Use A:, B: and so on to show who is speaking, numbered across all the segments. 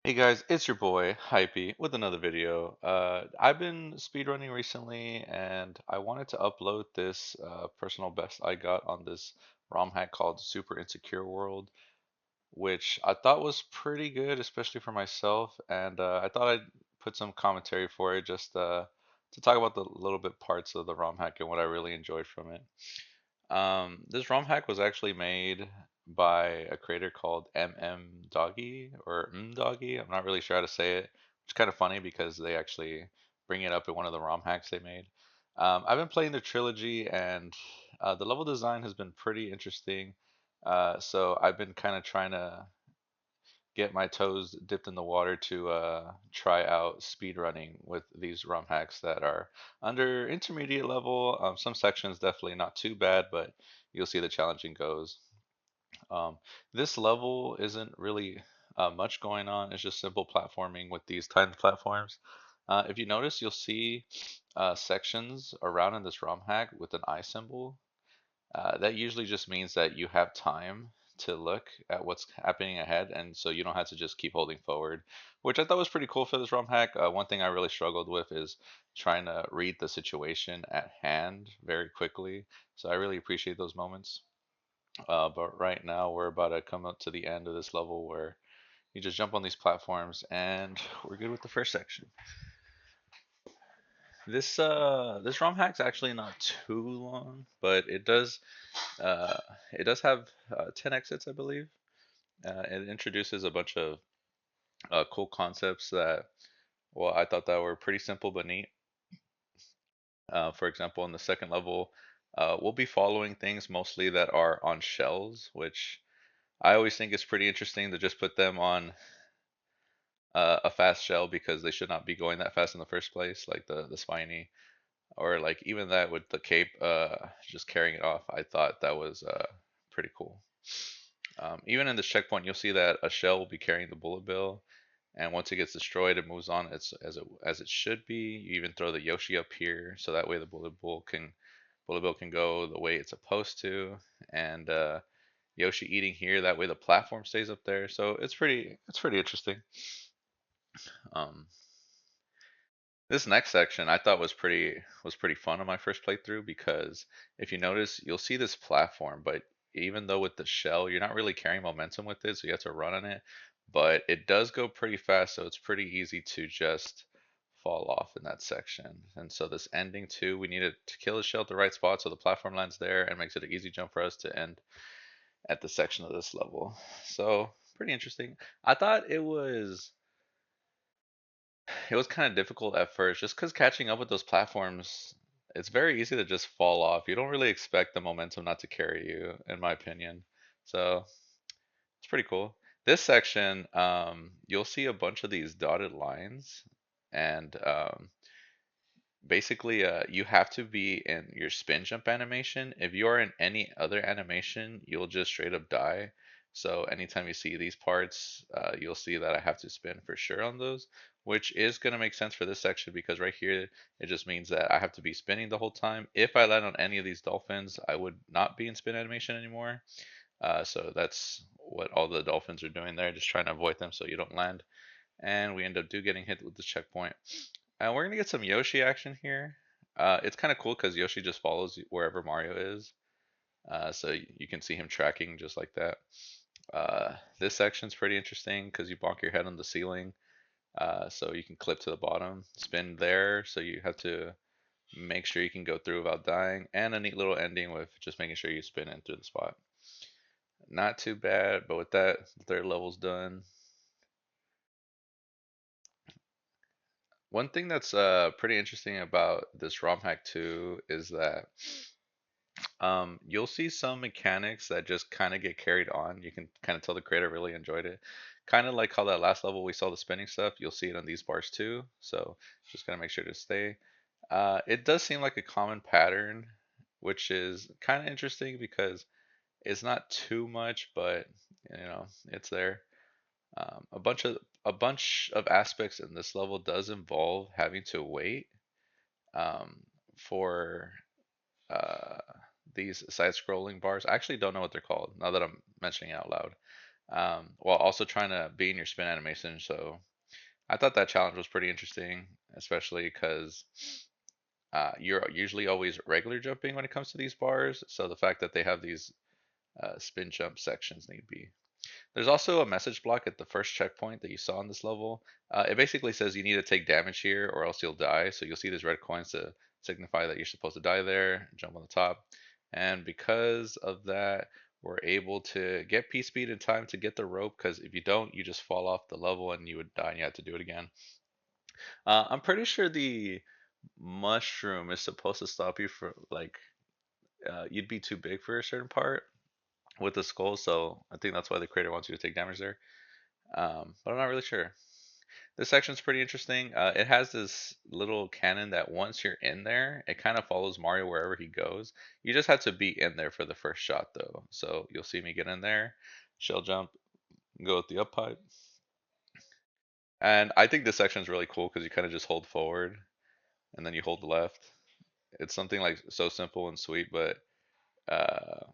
A: Hey guys, it's your boy Hypey with another video. I've been speedrunning recently, and I wanted to upload this personal best I got on this ROM hack called Super Insecure World, which I thought was pretty good, especially for myself. And I thought I'd put some commentary for it, just to talk about the little bit parts of the ROM hack and what I really enjoyed from it. This ROM hack was actually made by a creator called Doggy or Doggy. I'm not really sure how to say it. It's kind of funny because they actually bring it up in one of the ROM hacks they made. I've been playing the trilogy, and the level design has been pretty interesting. So I've been kind of trying to get my toes dipped in the water to try out speed running with these ROM hacks that are under intermediate level. Some sections definitely not too bad, but you'll see the challenging goes. Um, this level isn't really much going on. It's just simple platforming with these timed platforms. If you notice, you'll see sections around in this ROM hack with an eye symbol. That usually just means that you have time to look at what's happening ahead, and so you don't have to just keep holding forward, which I thought was pretty cool for this ROM hack. One thing I really struggled with is trying to read the situation at hand very quickly, so I really appreciate those moments. But right now, we're about to come up to the end of this level where you just jump on these platforms, and we're good with the first section. This ROM hack's actually not too long, but uh, it does have 10 exits, I believe. It introduces a bunch of cool concepts that, well, I thought that were pretty simple but neat. For example, in the second level, we'll be following things mostly that are on shells, which I always think is pretty interesting to just put them on a fast shell because they should not be going that fast in the first place, like the spiny, or like even that with the cape, just carrying it off. I thought that was pretty cool. Even in this checkpoint, you'll see that a shell will be carrying the bullet bill, and once it gets destroyed, it moves on as it should be. You even throw the Yoshi up here, so that way the bullet bill can go the way it's supposed to, and Yoshi eating here, that way the platform stays up there. So it's pretty interesting. Um, this next section I thought was pretty fun on my first playthrough because if you notice, you'll see this platform, but even though with the shell, you're not really carrying momentum with it, so you have to run on it. But it does go pretty fast, so it's pretty easy to just fall off in that section. And so this ending too, we needed to kill the shell at the right spot so the platform lands there and makes it an easy jump for us to end at the section of this level. So pretty interesting. I thought it was kind of difficult at first just because catching up with those platforms, it's very easy to just fall off. You don't really expect the momentum not to carry you, in my opinion. So it's pretty cool. This section, you'll see a bunch of these dotted lines, and basically, you have to be in your spin jump animation. If you are in any other animation, you'll just straight up die. So anytime you see these parts, you'll see that I have to spin for sure on those, which is going to make sense for this section because right here, it just means that I have to be spinning the whole time. If I land on any of these dolphins, I would not be in spin animation anymore. So that's what all the dolphins are doing there, just trying to avoid them so you don't land. And we end up getting hit with the checkpoint. We're gonna get some Yoshi action here. It's kind of cool because Yoshi just follows wherever Mario is, so you can see him tracking just like that. This section's pretty interesting because you bonk your head on the ceiling, so you can clip to the bottom, spin there, so you have to make sure you can go through without dying, and a neat little ending with just making sure you spin in through the spot. Not too bad, but with that, the third level's done. One thing that's pretty interesting about this ROM hack too is that you'll see some mechanics that just kind of get carried on. You can kind of tell the creator really enjoyed it. Kind of like how that last level we saw the spinning stuff, you'll see it on these bars too. So just gotta make sure to stay. It does seem like a common pattern, which is kind of interesting because it's not too much, but it's there. A bunch of aspects in this level does involve having to wait um, for uh, these side-scrolling bars. I actually don't know what they're called now that I'm mentioning it out loud. while also trying to be in your spin animation. So I thought that challenge was pretty interesting, especially because you're usually always regular jumping when it comes to these bars. So the fact that they have these spin jump sections need be. There's also a message block at the first checkpoint that you saw in this level. It basically says you need to take damage here or else you'll die. So you'll see these red coins to signify that you're supposed to die there, jump on the top. And because of that, we're able to get P speed in time to get the rope because if you don't, you just fall off the level and you would die and you have to do it again. I'm pretty sure the mushroom is supposed to stop you for like you'd be too big for a certain part with the skull, so I think that's why the creator wants you to take damage there. But I'm not really sure. This section's pretty interesting. It has this little cannon that once you're in there, it kind of follows Mario wherever he goes. You just have to be in there for the first shot, though. So you'll see me get in there, shell jump, go with the up pipe. And I think this section is really cool because you kind of just hold forward and then you hold left. It's something like so simple and sweet, but uh,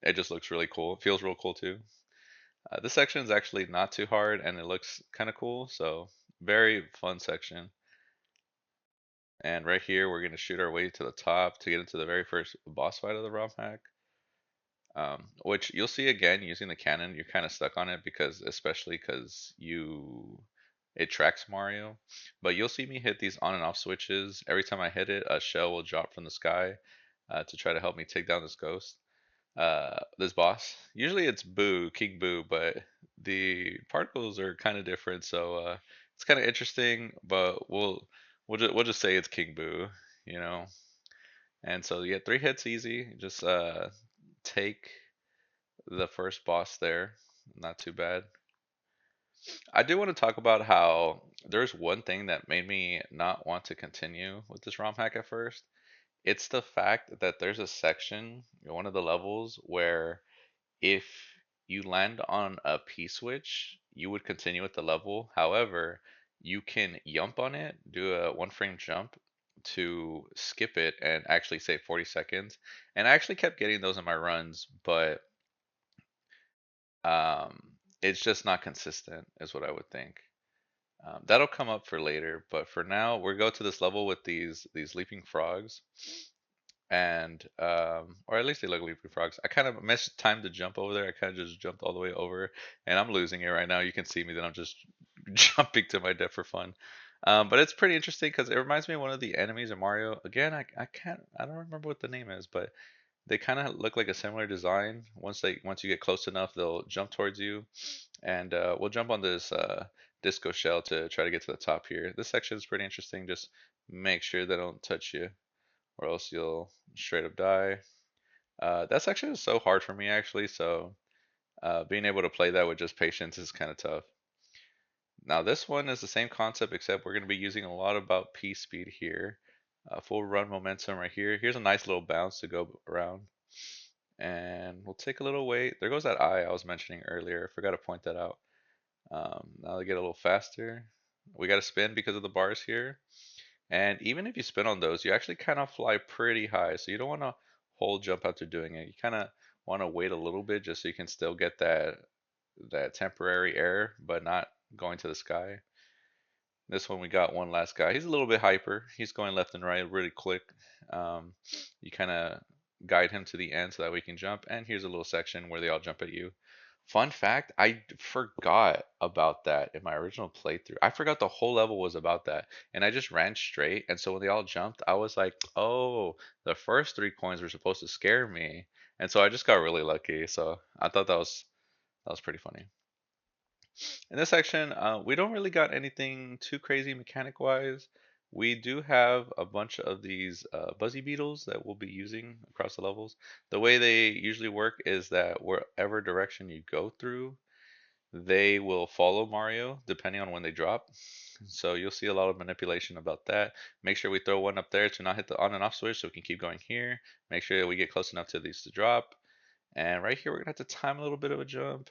A: it just looks really cool. It feels real cool too. This section is actually not too hard and it looks kind of cool, so very fun section. And right here, we're going to shoot our way to the top to get into the very first boss fight of the ROM hack. Which you'll see again using the cannon, you're kind of stuck on it because, especially because it tracks Mario. But you'll see me hit these on and off switches. Every time I hit it, a shell will drop from the sky to try to help me take down this ghost, this boss. Usually it's Boo, King Boo, but the particles are kind of different, so it's kind of interesting. But we'll just say it's King Boo, you know. And so you get 3 hits easy. Just take the first boss there. Not too bad. I do want to talk about how there's one thing that made me not want to continue with this ROM hack at first. It's the fact that there's a section in one of the levels where if you land on a P switch, you would continue with the level. However, you can jump on it, do a 1 frame jump to skip it and actually save 40 seconds. And I actually kept getting those in my runs, but um, it's just not consistent, is what I would think. That'll come up for later, but for now, we go to this level with these leaping frogs, and or at least they look like leaping frogs. I kind of missed time to jump over there. I kind of just jumped all the way over, and I'm losing it right now. You can see me that I'm just jumping to my death for fun. But it's pretty interesting because it reminds me of one of the enemies in Mario. Again, I don't remember what the name is, but they kind of look like a similar design. Once you get close enough, they'll jump towards you, and we'll jump on this disco shell to try to get to the top here. This section is pretty interesting. Just make sure they don't touch you, or else you'll straight up die. That section is so hard for me actually, so being able to play that with just patience is kind of tough. Now this one is the same concept except we're going to be using a lot about P speed here. Full run momentum right here. Here's a nice little bounce to go around. And we'll take a little wait. There goes that eye I was mentioning earlier. I forgot to point that out. Now they get a little faster. We got to spin because of the bars here. And even if you spin on those, you actually kind of fly pretty high. So you don't want to hold jump after doing it. You kind of want to wait a little bit just so you can still get that temporary air, but not going to the sky. This one we got one last guy. He's a little bit hyper. He's going left and right really quick. Um, you kind of guide him to the end so that we can jump. And here's a little section where they all jump at you. Fun fact, I forgot about that in my original playthrough. I forgot the whole level was about that. And I just ran straight. And so when they all jumped, I was like, oh, the first 3 coins were supposed to scare me. And so I just got really lucky. So I thought that was pretty funny. In this section, we don't really got anything too crazy mechanic wise. We do have a bunch of these buzzy beetles that we'll be using across the levels. The way they usually work is that wherever direction you go through, they will follow Mario depending on when they drop. So you'll see a lot of manipulation about that. Make sure we throw one up there to not hit the on and off switch so we can keep going here. Make sure that we get close enough to these to drop. And right here, we're gonna have to time a little bit of a jump.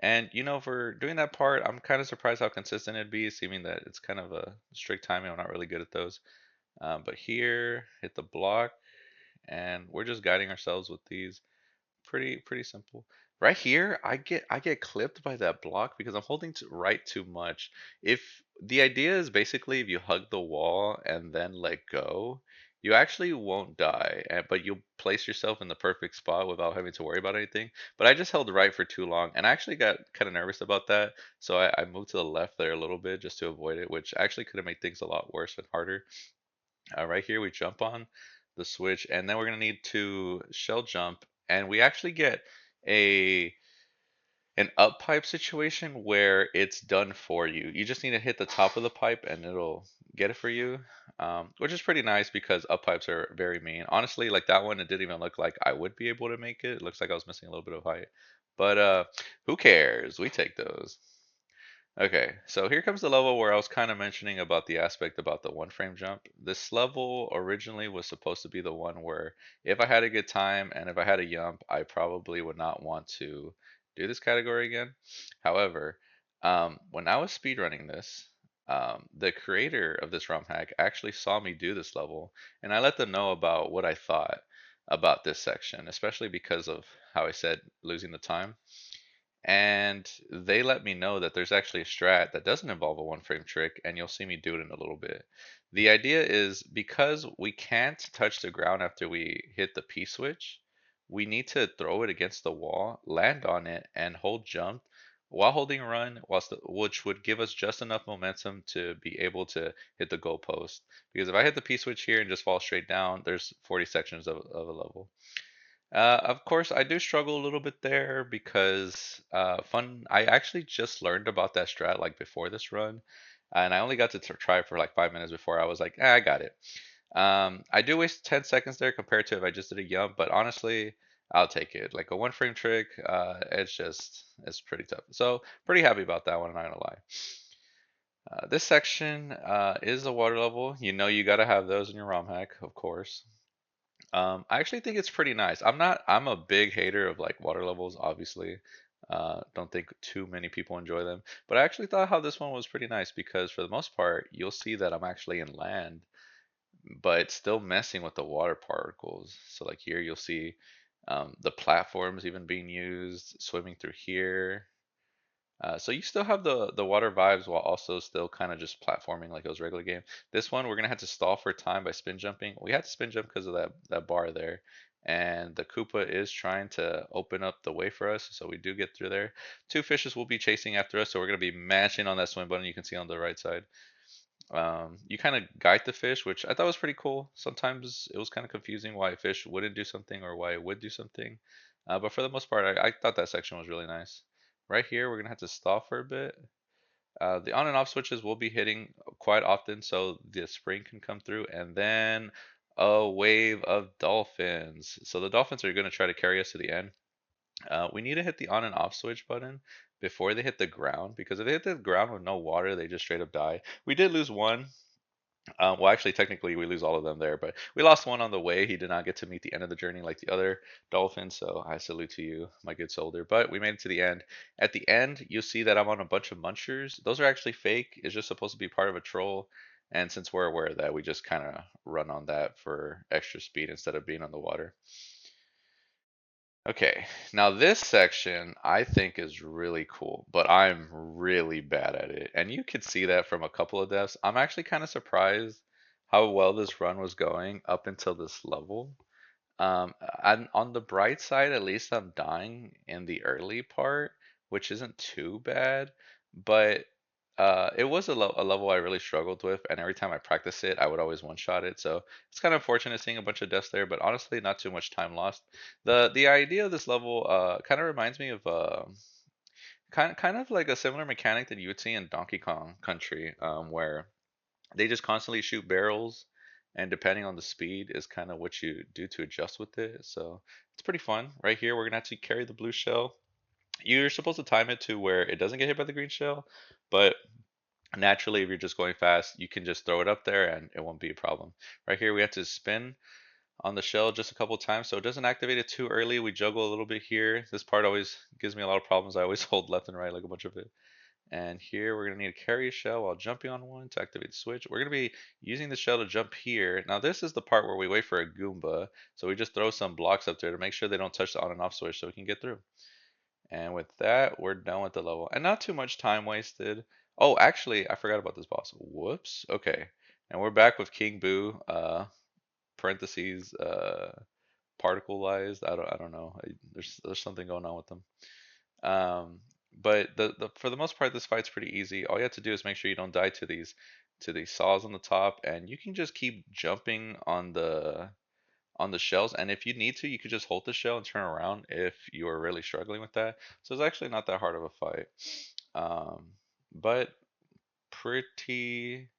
A: And for doing that part, I'm kind of surprised how consistent it'd be, seeming that it's kind of a strict timing. I'm not really good at those. But here, hit the block, and we're just guiding ourselves with these. Pretty simple. Right here, I get clipped by that block because I'm holding to right too much. If the idea is basically if you hug the wall and then let go, you actually won't die, but you'll place yourself in the perfect spot without having to worry about anything. But I just held right for too long, and I actually got kind of nervous about that, so I moved to the left there a little bit just to avoid it, which actually could have made things a lot worse and harder. Right here, we jump on the switch, and then we're gonna need to shell jump, and we actually get a an up pipe situation where it's done for you. You just need to hit the top of the pipe and it'll get it for you, which is pretty nice because up pipes are very mean. Honestly, like that one, it didn't even look like I would be able to make it. It looks like I was missing a little bit of height, but who cares? We take those. Okay, so here comes the level where I was kind of mentioning about the aspect about the one frame jump. This level originally was supposed to be the one where if I had a good time and if I had a jump, I probably would not want to do this category again. However, when I was speedrunning this, the creator of this ROM hack actually saw me do this level, and I let them know about what I thought about this section, especially because of how I said losing the time. And they let me know that there's actually a strat that doesn't involve a one frame trick, and you'll see me do it in a little bit. The idea is because we can't touch the ground after we hit the P switch, we need to throw it against the wall, land on it, and hold jump while holding run, which would give us just enough momentum to be able to hit the goalpost. Because if I hit the P switch here and just fall straight down, there's 40 sections of a level. Of course, I do struggle a little bit there because fun. I actually just learned about that strat like before this run, and I only got to try for like 5 minutes before I was like, I got it. I do waste 10 seconds there compared to if I just did a jump, but honestly, I'll take it. Like a one frame trick, it's pretty tough. So pretty happy about that one. I'm not gonna lie. This section is a water level. You know you gotta have those in your ROM hack, of course. I actually think it's pretty nice. I'm a big hater of like water levels, obviously. Don't think too many people enjoy them. But I actually thought how this one was pretty nice because for the most part, you'll see that I'm actually in land, but still messing with the water particles. So like here, you'll see the platforms even being used, swimming through here. So you still have the water vibes while also still kind of just platforming like it was regular game. This one we're gonna have to stall for time by spin jumping. We had to spin jump because of that bar there, and the Koopa is trying to open up the way for us, so we do get through there. Two fishes will be chasing after us, so we're gonna be mashing on that swim button. You can see on the right side. You kind of guide the fish, which I thought was pretty cool. Sometimes it was kind of confusing why a fish wouldn't do something or why it would do something. But for the most part, I thought that section was really nice. Right here, we're gonna have to stall for a bit. The on and off switches will be hitting quite often, so the spring can come through, and then a wave of dolphins. So the dolphins are gonna try to carry us to the end. We need to hit the on and off switch button before they hit the ground, because if they hit the ground with no water, they just straight up die. We did lose one. Well, actually, technically, we lose all of them there, but we lost one on the way. He did not get to meet the end of the journey like the other dolphins, so I salute to you, my good soldier. But we made it to the end. At the end, you'll see that I'm on a bunch of munchers. Those are actually fake. It's just supposed to be part of a troll. And since we're aware of that, we just kind of run on that for extra speed instead of being on the water. Okay, now this section I think is really cool, but I'm really bad at it. And you could see that from a couple of deaths. I'm actually kind of surprised how well this run was going up until this level. And on the bright side, at least I'm dying in the early part, which isn't too bad. But it was a level I really struggled with, and every time I practice it, I would always one-shot it. So it's kind of unfortunate seeing a bunch of deaths there, but honestly, not too much time lost. The idea of this level kind of reminds me of kind of like a similar mechanic that you would see in Donkey Kong Country, where they just constantly shoot barrels, and depending on the speed is kind of what you do to adjust with it. So it's pretty fun. Right here, we're gonna actually carry the blue shell. You're supposed to time it to where it doesn't get hit by the green shell, but naturally, if you're just going fast, you can just throw it up there and it won't be a problem. Right here, we have to spin on the shell just a couple times so it doesn't activate it too early. We juggle a little bit here. This part always gives me a lot of problems. I always hold left and right like a bunch of it. And here we're going to need to carry a shell while jumping on one to activate the switch. We're going to be using the shell to jump here. Now this is the part where we wait for a Goomba. So we just throw some blocks up there to make sure they don't touch the on and off switch so we can get through. And with that, we're done with the level. And not too much time wasted. Oh, actually, I forgot about this boss. Whoops. Okay. And we're back with King Boo, parentheses, particleized. I don't know. There's something going on with them. Um, but the for the most part, this fight's pretty easy. All you have to do is make sure you don't die to these saws on the top, and you can just keep jumping on the shells. And if you need to, you could just hold the shell and turn around if you are really struggling with that. So it's actually not that hard of a fight. Um, but pretty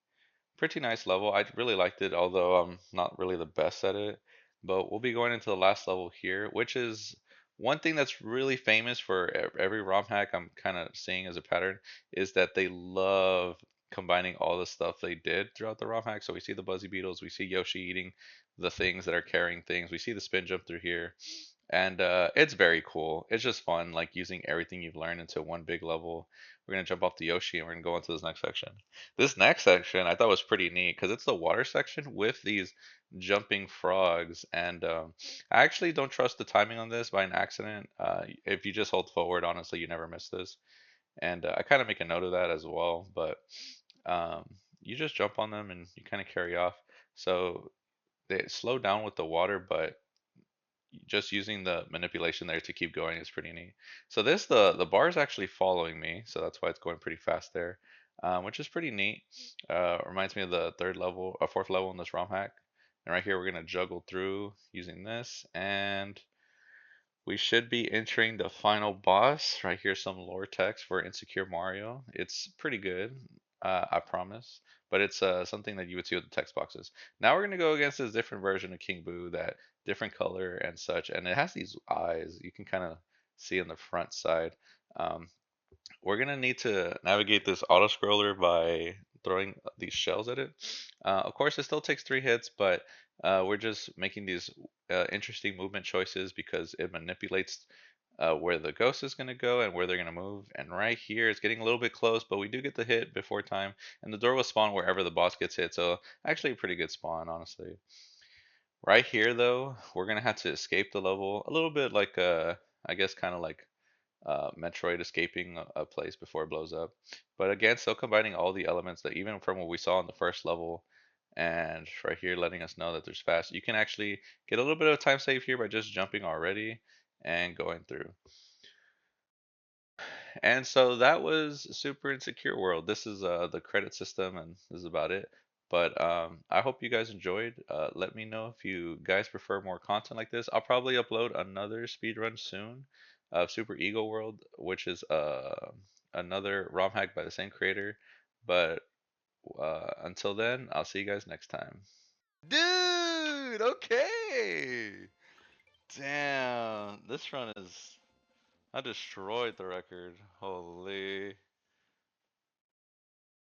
A: pretty nice level. I really liked it, although I'm not really the best at it. But we'll be going into the last level here, which is one thing that's really famous for every ROM hack I'm kind of seeing as a pattern is that they love combining all the stuff they did throughout the ROM hack. So we see the Buzzy Beetles, we see Yoshi eating the things that are carrying things, we see the spin jump through here. And it's very cool. It's just fun, like using everything you've learned into one big level. We're gonna jump off the Yoshi and we're gonna go into this next section. This next section I thought was pretty neat because it's the water section with these jumping frogs, and I actually don't trust the timing on this by an accident. If you just hold forward, honestly, you never miss this, and I kind of make a note of that as well. But um, you just jump on them and you kind of carry off. So they slow down with the water, but just using the manipulation there to keep going is pretty neat. So this the bar is actually following me, so that's why it's going pretty fast there, which is pretty neat. Reminds me of the third level, fourth level in this ROM hack. And right here we're gonna juggle through using this, and we should be entering the final boss. Right here, some lore text for Insecure Mario. It's pretty good, I promise. But it's something that you would see with the text boxes. Now we're gonna go against this different version of King Boo, that different color and such, and it has these eyes. You can kind of see on the front side. Um, we're gonna need to navigate this auto scroller by throwing these shells at it. Of course, it still takes 3 hits, but we're just making these interesting movement choices because it manipulates where the ghost is gonna go and where they're gonna move. And right here, it's getting a little bit close, but we do get the hit before time, and the door will spawn wherever the boss gets hit. So actually, a pretty good spawn, honestly. Right here, though, we're gonna have to escape the level a little bit like I guess kind of like Metroid escaping a place before it blows up. But again, still combining all the elements that even from what we saw in the first level, and right here letting us know that there's fast. You can actually get a little bit of time save here by just jumping already and going through. And so that was Super Insecure World. This is the credit system, and this is about it. But I hope you guys enjoyed. Let me know if you guys prefer more content like this. I'll probably upload another speedrun soon of Super Ego World, which is another ROM hack by the same creator. But until then, I'll see you guys next time. Dude, okay. Damn, this run is. I destroyed the record. Holy.